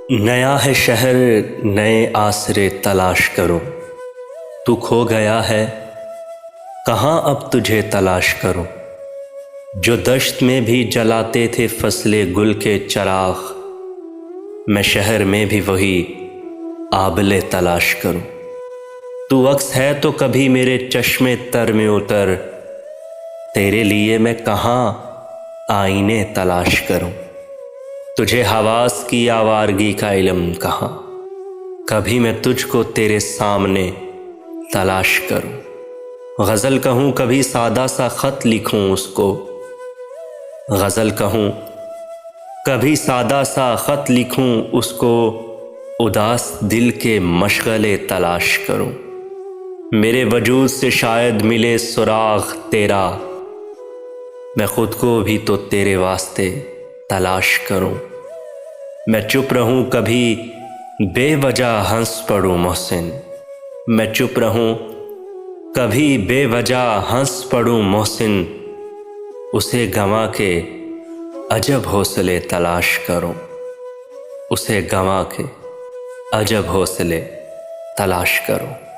نیا ہے شہر نئے آسرے تلاش کرو، تو کھو گیا ہے کہاں اب تجھے تلاش کرو۔ جو دشت میں بھی جلاتے تھے فصل گل کے چراغ، میں شہر میں بھی وہی آبلے تلاش کروں۔ تو عکس ہے تو کبھی میرے چشمے تر میں اتر، تیرے لیے میں کہاں آئینے تلاش کروں۔ تجھے حواس کی آوارگی کا علم کہاں، کبھی میں تجھ کو تیرے سامنے تلاش کروں۔ غزل کہوں کبھی سادہ سا خط لکھوں اس کو، غزل کہوں کبھی سادہ سا خط لکھوں اس کو، اداس دل کے مشغلے تلاش کروں۔ میرے وجود سے شاید ملے سراغ تیرا، میں خود کو بھی تو تیرے واسطے تلاش کروں۔ میں چپ رہوں کبھی بے وجہ ہنس پڑوں محسن، میں چپ رہوں کبھی بے وجہ ہنس پڑوں محسن، اسے گنوا کے عجب حوصلے تلاش کروں، اسے گنوا کے عجب حوصلے تلاش کروں۔